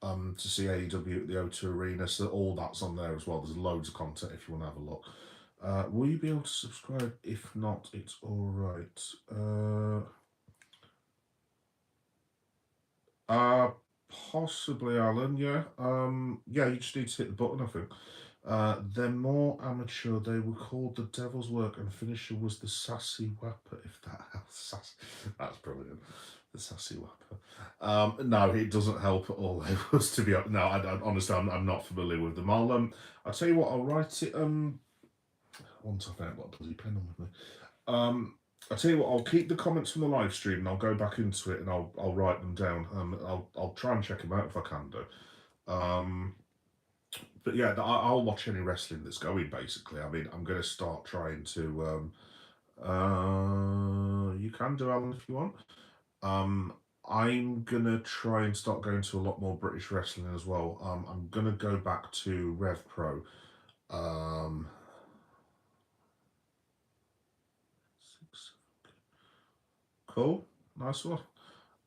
to see AEW at the O2 Arena. So all that's on there as well. There's loads of content if you want to have a look. Will you be able to subscribe? If not, it's all right. Uh, Possibly, Alan. Yeah. Yeah. You just need to hit the button, I think. They're more amateur. They were called the Devil's Work, and finisher was the Sassy Wapper. If that helps, that's brilliant. The Sassy Wapper. No, it doesn't help at all. It was to be no. Honestly, I'm not familiar with them. I'll tell you what. I'll write it. One second. I've got a bloody pen on with me. I'll tell you what. I'll keep the comments from the live stream, and I'll go back into it, and I'll write them down. I'll try and check them out if I can do. But yeah, I'll watch any wrestling that's going. Basically, I mean, I'm going to start trying to. You can do, Alan, if you want. I'm gonna try and start going to a lot more British wrestling as well. I'm gonna go back to Rev Pro. Um, cool, nice one.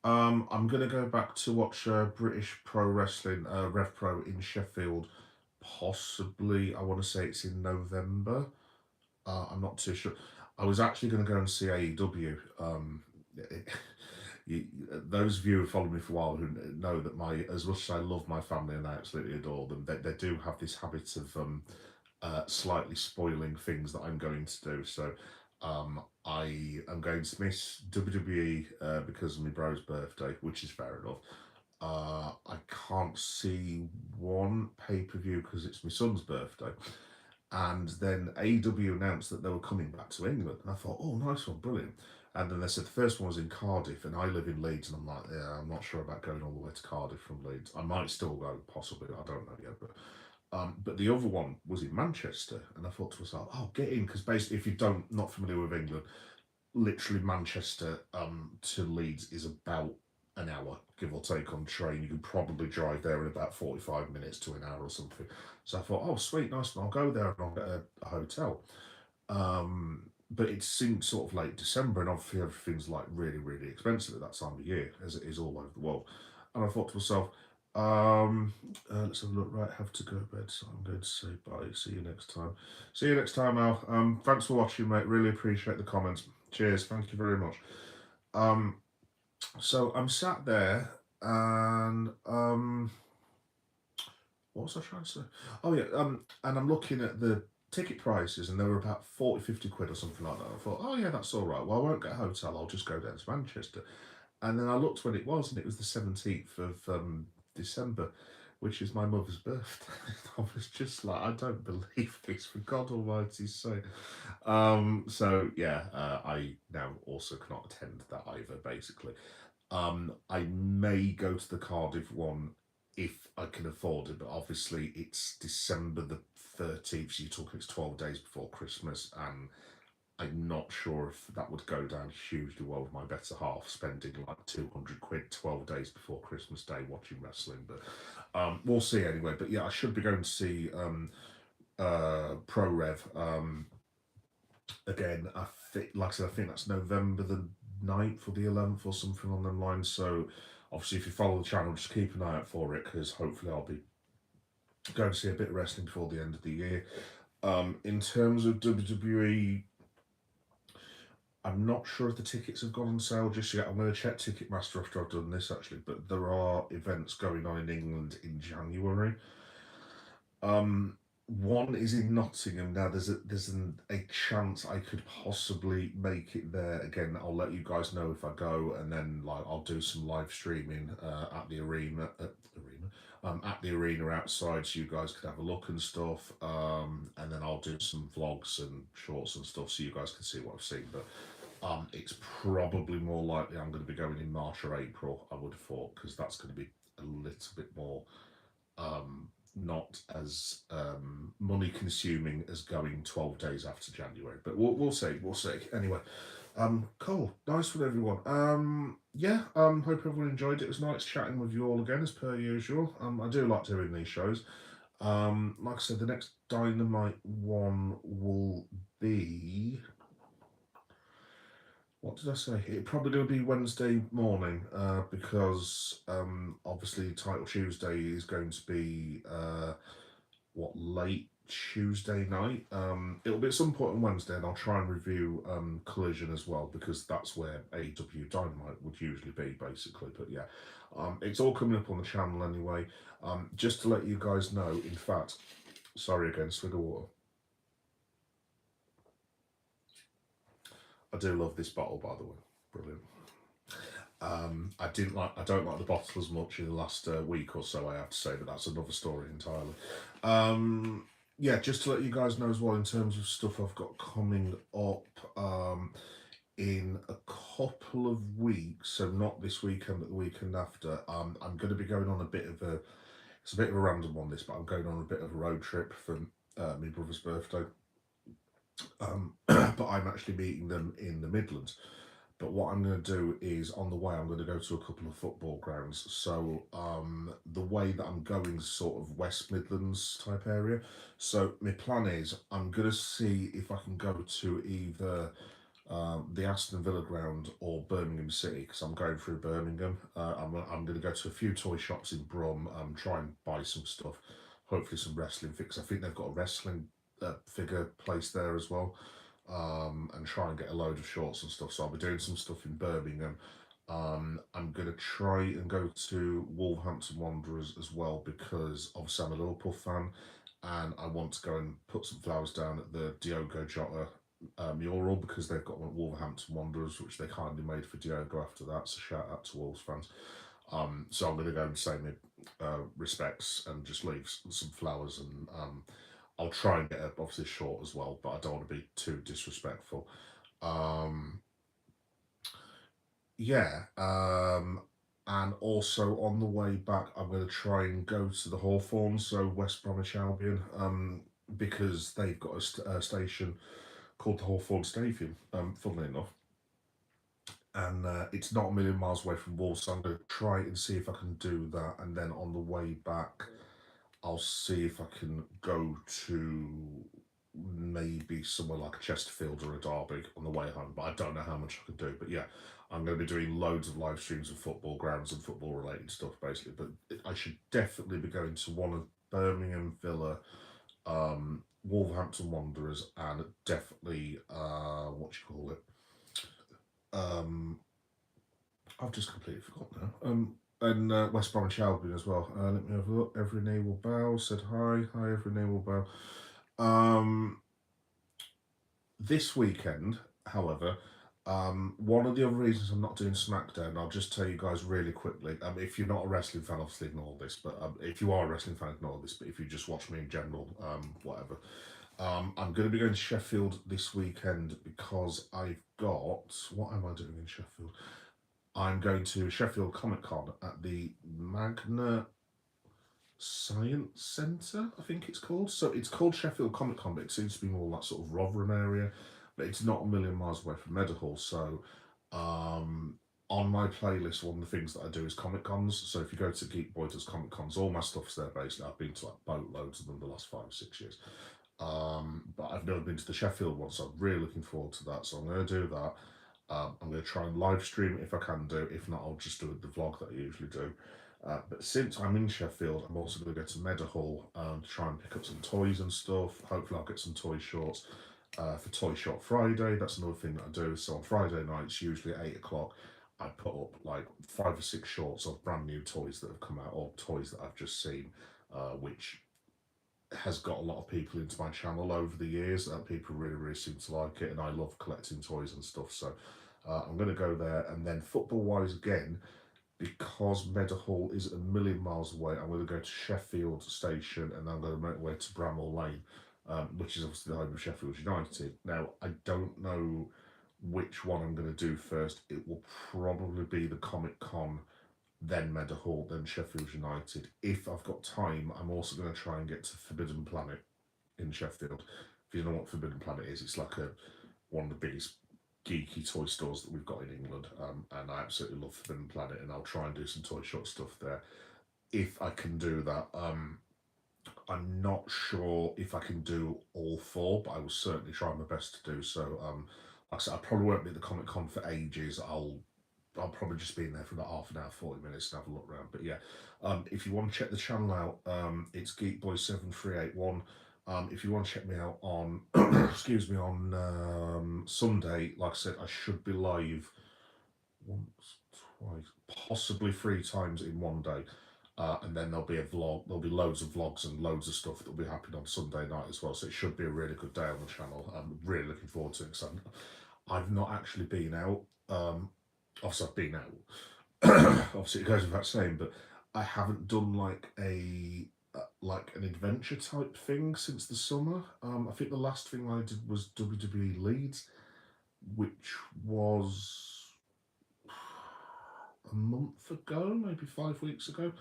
I'm gonna go back to watch British Pro Wrestling, Rev Pro in Sheffield. Possibly, I want to say it's in November. I'm not too sure. I was actually going to go and see AEW. You, those of you who follow me for a while who know that as much as I love my family and I absolutely adore them, they do have this habit of slightly spoiling things that I'm going to do. So I am going to miss WWE because of my bro's birthday, which is fair enough. I can't see one pay-per-view because it's my son's birthday. And then AEW announced that they were coming back to England. And I thought, oh, nice one, brilliant. And then they said the first one was in Cardiff, and I live in Leeds, and I'm like, yeah, I'm not sure about going all the way to Cardiff from Leeds. I might still go, possibly, I don't know yet. But the other one was in Manchester, and I thought to myself, oh, get in, because basically, if you don't not familiar with England, literally Manchester to Leeds is about an hour, give or take, on train. You can probably drive there in about 45 minutes to an hour or something. So I thought, oh, sweet, nice, and I'll go there and I'll get a hotel. But it seemed sort of late December, and obviously everything's like really expensive at that time of year, as it is all over the world. And I thought to myself, let's have a look. Right, have to go to bed, so I'm going to say bye. See you next time. See you next time, Al. Thanks for watching, mate. Really appreciate the comments. Cheers. Thank you very much. So I'm sat there, and what was I trying to say? Oh yeah, and I'm looking at the ticket prices, and they were about 40, 50 quid or something like that. I thought, oh yeah, that's all right. Well, I won't get a hotel. I'll just go down to Manchester. And then I looked when it was, and it was the 17th of December, which is my mother's birthday. I was just like, I don't believe this, for God Almighty's sake. So yeah, I now also cannot attend that either, basically. I may go to the Cardiff one if I can afford it, but obviously it's December the 13th, so you're talking it's 12 days before Christmas, and I'm not sure if that would go down hugely well with my better half, spending like 200 quid 12 days before Christmas Day watching wrestling, but we'll see anyway. But yeah, I should be going to see Pro Rev again. I think, like I said, I think that's November the 9th or the 11th or something on them lines. So obviously, if you follow the channel, just keep an eye out for it, because hopefully I'll be going to see a bit of wrestling before the end of the year. In terms of WWE, I'm not sure if the tickets have gone on sale just yet. I'm going to check Ticketmaster after I've done this actually, but there are events going on in England in January. Um, one is in Nottingham now. A chance I could possibly make it there. Again, I'll let you guys know if I go, and then like I'll do some live streaming at the arena outside, so you guys could have a look and stuff. And then I'll do some vlogs and shorts and stuff, so you guys can see what I've seen. But it's probably more likely I'm going to be going in March or April. I would have thought because that's going to be a little bit more not as money consuming as going 12 days after January. But we'll see. We'll see. Anyway, cool. Nice one, everyone. Yeah, hope everyone enjoyed it. It was nice chatting with you all again, as per usual. I do like doing these shows. Like I said, the next Dynamite one will be. What did I say? It probably going to be Wednesday morning because obviously Title Tuesday is going to be late Tuesday night. It'll be at some point on Wednesday, and I'll try and review Collision as well because that's where AW Dynamite would usually be, basically. But yeah, it's all coming up on the channel anyway. Just to let you guys know, in fact, sorry again, swig of water. I do love this bottle, by the way. Brilliant. I don't like the bottle as much in the last week or so, I have to say, but that's another story entirely. Yeah, just to let you guys know as well, in terms of stuff I've got coming up in a couple of weeks, so not this weekend, but the weekend after, I'm going to be going on it's a bit of a random one, this, but I'm going on a bit of a road trip for my brother's birthday. But I'm actually meeting them in the Midlands. But what I'm going to do is on the way, I'm going to go to a couple of football grounds. So the way that I'm going is sort of West Midlands type area. So my plan is I'm going to see if I can go to either the Aston Villa ground or Birmingham City because I'm going through Birmingham. I'm going to go to a few toy shops in Brum and try and buy some stuff. Hopefully some wrestling fix. I think they've got a wrestling figure place there as well. And try and get a load of shorts and stuff. So I'll be doing some stuff in Birmingham. I'm going to try and go to Wolverhampton Wanderers as well because obviously I'm a Liverpool fan and I want to go and put some flowers down at the Diogo Jota mural because they've got Wolverhampton Wanderers, which they kindly made for Diogo after that. So shout out to Wolves fans. So I'm going to go and say my respects and just leave some flowers and I'll try and get obviously short as well, but I don't want to be too disrespectful. Yeah, and also on the way back, I'm going to try and go to the Hawthorns, so West Bromwich Albion, because they've got a station called the Hawthorn Stadium, funnily enough. And it's not a million miles away from Wolves, so I'm going to try and see if I can do that. And then on the way back, I'll see if I can go to maybe somewhere like a Chesterfield or a Derby on the way home, but I don't know how much I can do. But yeah, I'm going to be doing loads of live streams of football grounds and football related stuff basically. But I should definitely be going to one of Birmingham Villa, Wolverhampton Wanderers, and definitely I've just completely forgotten now. And West Bromwich Albion as well. Let me have a look. Every knee will bow. Said hi. Hi, every knee will bow. This weekend, however, one of the other reasons I'm not doing SmackDown, I'll just tell you guys really quickly. If you're not a wrestling fan, obviously ignore this. But if you are a wrestling fan, ignore this. But if you just watch me in general, whatever. I'm going to be going to Sheffield this weekend because I've got... What am I doing in Sheffield? I'm going to Sheffield Comic Con at the Magna Science Centre, I think it's called. So it's called Sheffield Comic Con, but it seems to be more that sort of Rotherham area. But it's not a million miles away from Meadowhall. So on my playlist, one of the things that I do is Comic Cons. So if you go to Geek Boy Does Comic Cons, all my stuff's there basically. I've been to like boatloads of them the last 5 or 6 years. But I've never been to the Sheffield one, so I'm really looking forward to that. So I'm going to do that. I'm going to try and live stream it if I can do. If not, I'll just do the vlog that I usually do. But since I'm in Sheffield, I'm also going to go to Meadowhall to try and pick up some toys and stuff. Hopefully I'll get some toy shorts. For Toy Shop Friday, that's another thing that I do. So on Friday nights, usually at 8 o'clock, I put up like 5 or 6 shorts of brand new toys that have come out or toys that I've just seen, which has got a lot of people into my channel over the years. People really, really seem to like it, and I love collecting toys and stuff. So I'm going to go there, and then football wise again, because Meadowhall is a million miles away. I'm going to go to Sheffield Station, and I'm going to make my way to Bramall Lane, which is obviously the home of Sheffield United. Now I don't know which one I'm going to do first. It will probably be the Comic Con, then Meadowhall, then Sheffield United. If I've got time, I'm also going to try and get to Forbidden Planet in Sheffield. If you don't know what Forbidden Planet is, it's like one of the biggest geeky toy stores that we've got in England, and I absolutely love Forbidden Planet, and I'll try and do some toy shop stuff there if I can do that. I'm not sure if I can do all four, but I will certainly try my best to do so. Like I said, I probably won't be at the Comic Con for ages. I'll probably just be in there for about half an hour, 40 minutes and have a look around. But yeah, if you want to check the channel out, it's Geekboy7381. If you want to check me out on, excuse me, on Sunday, like I said, I should be live once, twice, possibly 3 times in one day. And then there'll be a vlog, there'll be loads of vlogs and loads of stuff that'll be happening on Sunday night as well. So it should be a really good day on the channel. I'm really looking forward to it because I've not actually been out. Obviously, I've been out. Obviously, it goes without saying, but I haven't done like like an adventure type thing since the summer. I think the last thing I did was WWE Leeds, which was a month ago, maybe 5 weeks ago.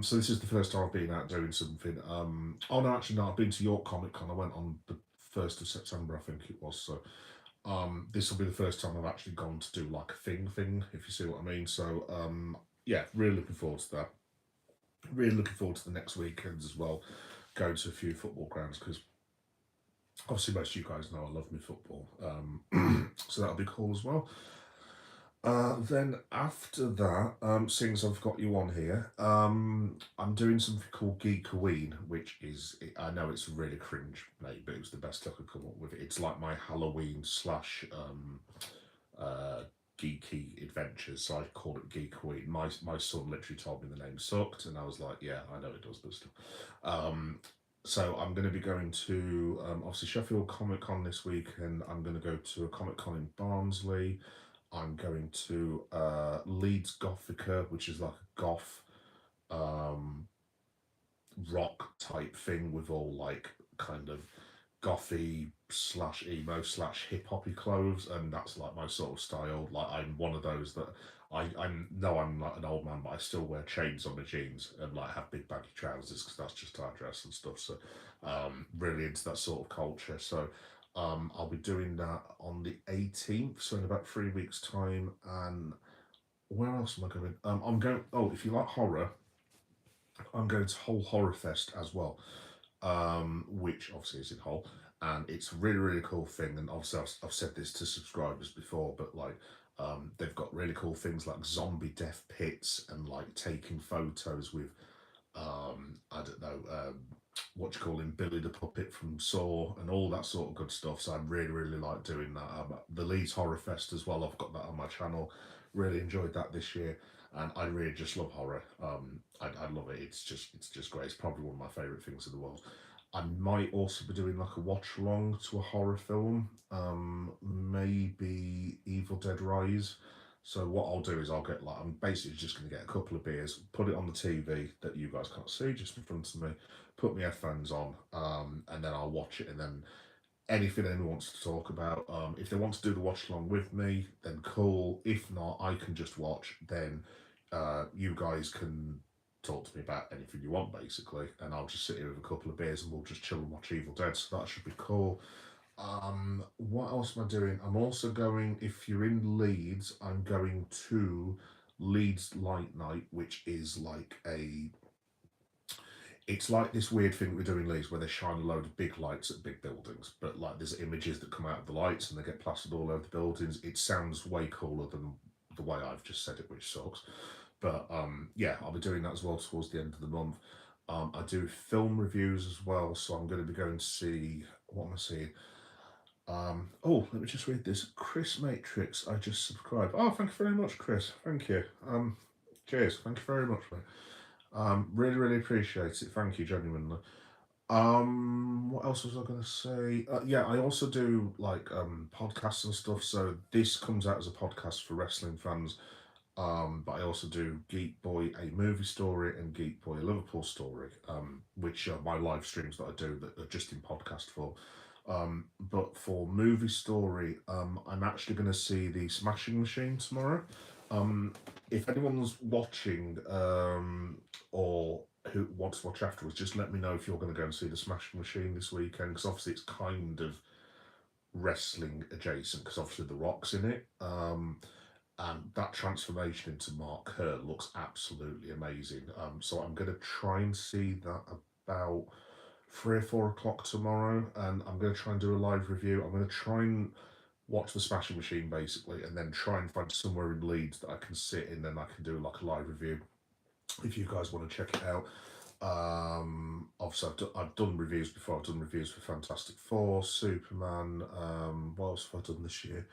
So this is the first time I've been out doing something. Oh no, actually no, I've been to York Comic Con. I went on the 1st of September, I think it was. So this will be the first time I've actually gone to do like a thing, if you see what I mean. So yeah, really looking forward to that. Really looking forward to the next weekends as well. Going to a few football grounds because obviously most of you guys know I love my football. So that'll be cool as well. Then after that, seeing as I've got you on here, I'm doing something called Geekoween, which is, I know it's really cringe, mate, but it was the best I could come up with. It's like my Halloween slash geeky adventures, so I call it Geekoween. My son literally told me the name sucked, and I was like, yeah, I know it does, but still. So I'm going to be going to obviously Sheffield Comic Con this week, and I'm going to go to a Comic Con in Barnsley. I'm going to Leeds Gothica, which is like a goth rock type thing with all like kind of gothy slash emo slash hip hoppy clothes, and that's like my sort of style. Like I'm one of those that I know I'm like an old man, but I still wear chains on my jeans and like have big baggy trousers because that's just how I dress and stuff. So really into that sort of culture. So I'll be doing that on the 18th, so in about 3 weeks' time. And where else am I going? I'm going. Oh, if you like horror, I'm going to Hull Horror Fest as well, which obviously is in Hull, and it's a really, really cool thing. And obviously, I've said this to subscribers before, but like, they've got really cool things like zombie death pits and like taking photos with, I don't know, what you call him, Billy the Puppet from Saw, and all that sort of good stuff. So I really, really like doing that. The Leeds Horror Fest as well. I've got that on my channel. Really enjoyed that this year, and I really just love horror. I love it. It's just great. It's probably one of my favourite things in the world. I might also be doing like a watch along to a horror film, maybe Evil Dead Rise. So what I'll do is I'll get like, I'm basically just going to get a couple of beers, put it on the TV that you guys can't see, just in front of me, put my headphones on, and then I'll watch it, and then anything anyone wants to talk about. If they want to do the watch along with me, then cool. If not, I can just watch. Then you guys can talk to me about anything you want, basically, and I'll just sit here with a couple of beers and we'll just chill and watch Evil Dead. So that should be cool. What else am I doing? I'm also going, if you're in Leeds, I'm going to Leeds Light Night, which is like it's like this weird thing we do in Leeds where they shine a load of big lights at big buildings, but like there's images that come out of the lights and they get plastered all over the buildings. It sounds way cooler than the way I've just said it, which sucks. But yeah, I'll be doing that as well towards the end of the month. I do film reviews as well, so I'm going to be going to see, what am I seeing? Oh, let me just read this. Chris Matrix, I just subscribed. Oh, thank you very much, Chris. Thank you. Cheers. Thank you very much, mate. Really, really appreciate it. Thank you, genuinely. What else was I going to say? Yeah, I also do like podcasts and stuff. So this comes out as a podcast for wrestling fans. But I also do Geek Boy a movie story and Geek Boy a Liverpool story, which are my live streams that I do that are just in podcast form. But for movie story, I'm actually going to see the Smashing Machine tomorrow. Um, if anyone's watching or who wants to watch afterwards, just let me know if you're going to go and see the Smashing Machine this weekend, because obviously it's kind of wrestling adjacent, because obviously The Rock's in it. And that transformation into Mark Kerr looks absolutely amazing. So I'm going to try and see that about 3 or 4 o'clock tomorrow, and I'm going to try and do a live review. I'm going to try and watch the Smashing Machine basically, and then try and find somewhere in Leeds that I can sit in, and I can do like a live review. If you guys want to check it out, obviously I've done reviews before. I've done reviews for Fantastic Four, Superman. What else have I done this year?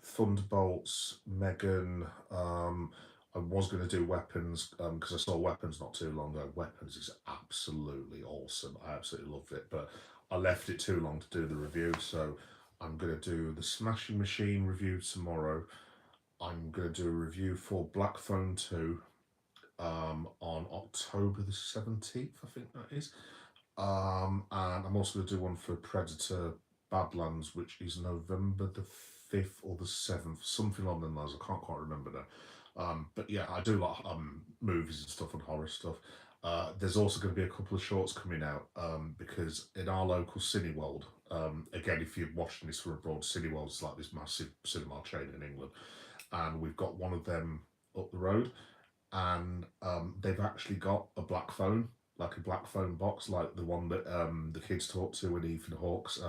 Thunderbolts, Megan. I was going to do Weapons because I saw Weapons not too long ago. Weapons is absolutely awesome. I absolutely loved it, but I left it too long to do the review. So I'm going to do the Smashing Machine review tomorrow. I'm going to do a review for Black Phone 2 on October the 17th, I think that is. And I'm also going to do one for Predator Badlands, which is November the 5th or the 7th, something along those lines. I can't quite remember now. But yeah, I do like movies and stuff and horror stuff. There's also going to be a couple of shorts coming out because in our local Cineworld, again, if you're watching this from abroad, Cineworld is like this massive cinema chain in England, and we've got one of them up the road, and they've actually got a black phone, like a black phone box, like the one that the kids talked to when Ethan Hawke's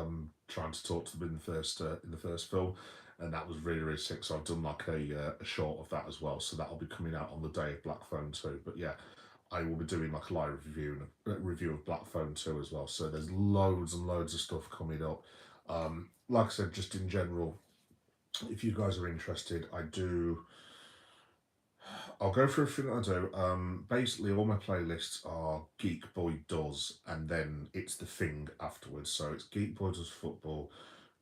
trying to talk to them in the first film, and that was really really sick. So I've done like a short of that as well. So that'll be coming out on the day of Black Phone 2. But yeah, I will be doing like a live review and a review of Black Phone 2 as well. So there's loads and loads of stuff coming up. Like I said, just in general, if you guys are interested, I'll go through everything that I do. Basically, all my playlists are Geek Boy Does, and then it's the thing afterwards. So it's Geek Boy Does Football,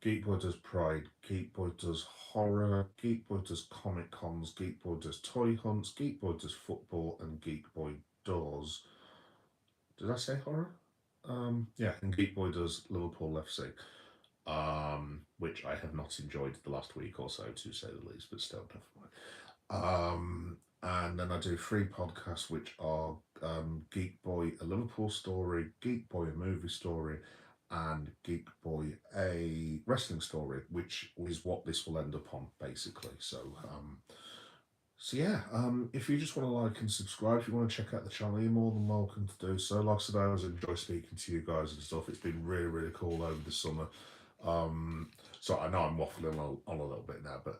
Geek Boy Does Pride, Geek Boy Does Horror, Geek Boy Does Comic Cons, Geek Boy Does Toy Hunts, Geek Boy Does Football, and Geek Boy Does. Did I say horror? Yeah, and Geek Boy Does Liverpool FC, which I have not enjoyed the last week or so, to say the least, but still, never mind. And then I do 3 podcasts, which are Geek Boy, a Liverpool story, Geek Boy, a movie story, and Geek Boy, a wrestling story, which is what this will end up on, basically. So yeah, if you just want to like and subscribe, if you want to check out the channel, you're more than welcome to do so. Like I said, I always enjoy speaking to you guys and stuff. It's been really, really cool over the summer. So I know I'm waffling on a little bit now, but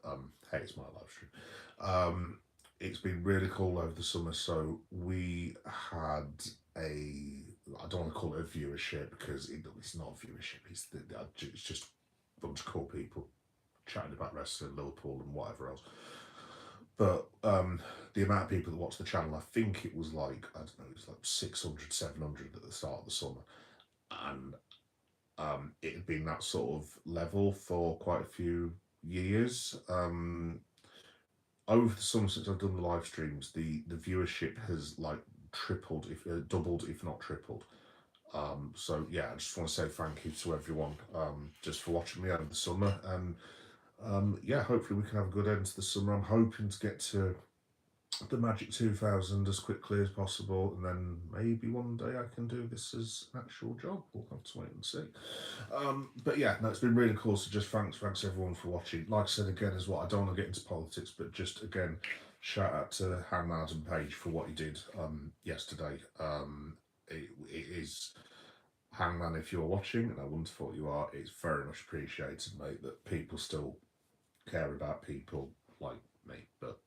hey, it's my live stream. It's been really cool over the summer. So we had I don't want to call it a viewership because it's not a viewership. It's just a bunch of cool people chatting about wrestling, Liverpool, and whatever else. But the amount of people that watch the channel, I think it was like, I don't know, it was like 600, 700 at the start of the summer. And it had been that sort of level for quite a few years. Over the summer since I've done the live streams, the viewership has like tripled, if doubled, if not tripled. So yeah, I just want to say thank you to everyone just for watching me over the summer, and yeah, hopefully we can have a good end to the summer. I'm hoping to get to the Magic 2000 as quickly as possible, and then maybe one day I can do this as an actual job. We'll have to wait and see. But yeah, no, it's been really cool. So just thanks everyone for watching. Like I said again, as well, I don't want to get into politics, but just again, shout out to Hannah Adam Page for what he did yesterday. It is Hangman, if you're watching, and I wonder what you are, it's very much appreciated, mate, that people still care about people like me. But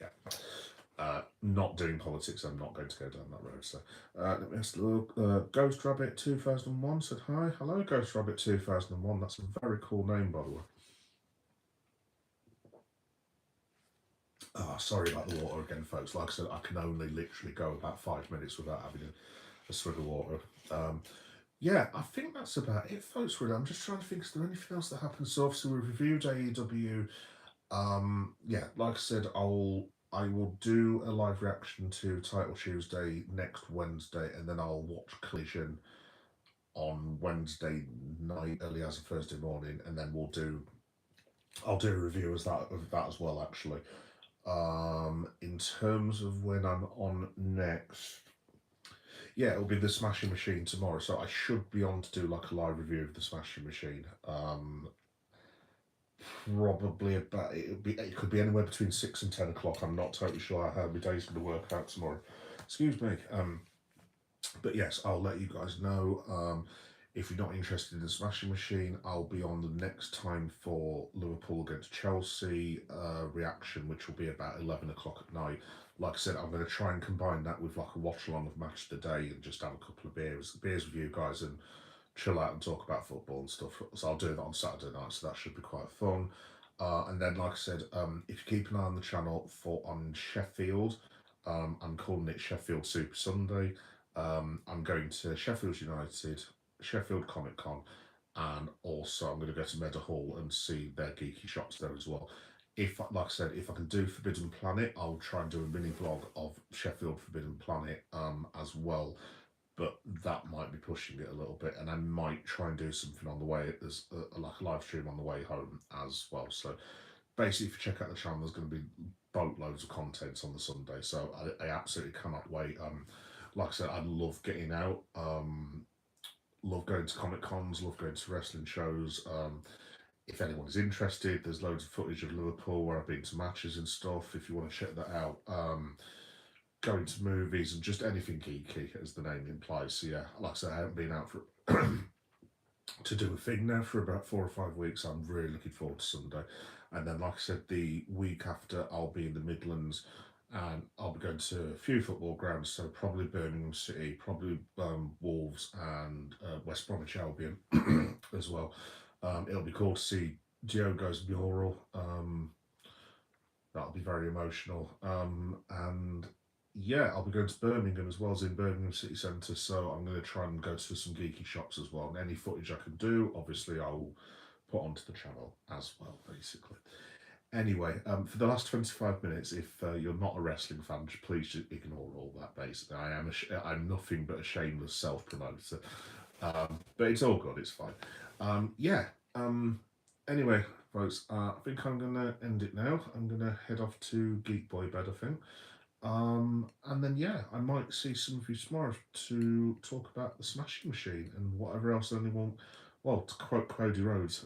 yeah. Not doing politics, I'm not going to go down that road. So let me ask Ghost Rabbit 2001 said hi. Hello, Ghost Rabbit 2001. That's a very cool name, by the way. Oh, sorry about the water again, folks. Like I said, I can only literally go about 5 minutes without having a swig of water. Yeah, I think that's about it, folks. Really, I'm just trying to think. Is there anything else that happened? So obviously we reviewed AEW. Yeah, like I said, I will do a live reaction to Title Tuesday next Wednesday, and then I'll watch Collision on Wednesday night, early as a Thursday morning, and then I'll do a review of that as well. Actually, in terms of when I'm on next, yeah, it'll be the Smashing Machine tomorrow, so I should be on to do like a live review of the Smashing Machine. Probably about it could be anywhere between 6 and 10 o'clock. I'm not totally sure how my day's going to work out tomorrow. Excuse me. But yes, I'll let you guys know. If you're not interested in the Smashing Machine, I'll be on the next time for Liverpool against Chelsea reaction, which will be about 11 o'clock at night. Like I said, I'm going to try and combine that with like a watch along of Match of the Day and just have a couple of beers with you guys and chill out and talk about football and stuff. So I'll do that on Saturday night, so that should be quite fun. And then, like I said, if you keep an eye on the channel on Sheffield, I'm calling it Sheffield Super Sunday. I'm going to Sheffield United, Sheffield Comic Con, and also I'm going to go to Meadowhall and see their geeky shops there as well. If, like I said, if I can do Forbidden Planet, I'll try and do a mini vlog of Sheffield Forbidden Planet as well, but that might be pushing it a little bit, and I might try and do something on the way. There's like a live stream on the way home as well. So basically, if you check out the channel, there's going to be boatloads of content on the Sunday. So I absolutely cannot wait. Like I said, I love getting out. Love going to Comic Cons. Love going to wrestling shows. If anyone's interested, there's loads of footage of Liverpool where I've been to matches and stuff. If you want to check that out. Going to movies and just anything geeky, as the name implies. So yeah, like I said, I haven't been out for to do a thing now for about 4 or 5 weeks. I'm really looking forward to Sunday. And then, like I said, the week after, I'll be in the Midlands and I'll be going to a few football grounds. So probably Birmingham City, probably Wolves and West Bromwich Albion as well. It'll be cool to see Diogo's mural. That'll be very emotional. And yeah, I'll be going to Birmingham as well as in Birmingham City Centre, so I'm going to try and go to some geeky shops as well. And any footage I can do, obviously, I'll put onto the channel as well, basically. Anyway, for the last 25 minutes, if you're not a wrestling fan, please just ignore all that, basically. I'm nothing but a shameless self-promoter. But it's all good, it's fine. Yeah, anyway, folks, I think I'm going to end it now. I'm going to head off to Geek Boy Bed, I think. And then, yeah, I might see some of you tomorrow to talk about the Smashing Machine and whatever else anyone, well, to quote Cody Rhodes,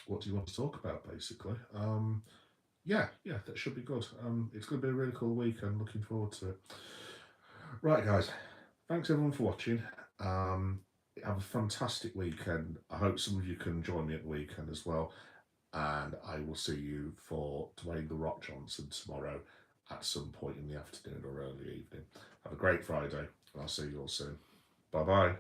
what do you want to talk about, basically? Yeah, that should be good. It's going to be a really cool weekend. Looking forward to it. Right, guys, thanks everyone for watching. Have a fantastic weekend. I hope some of you can join me at the weekend as well. And I will see you for Dwayne The Rock Johnson tomorrow at some point in the afternoon or early evening. Have a great Friday, and I'll see you all soon. Bye-bye.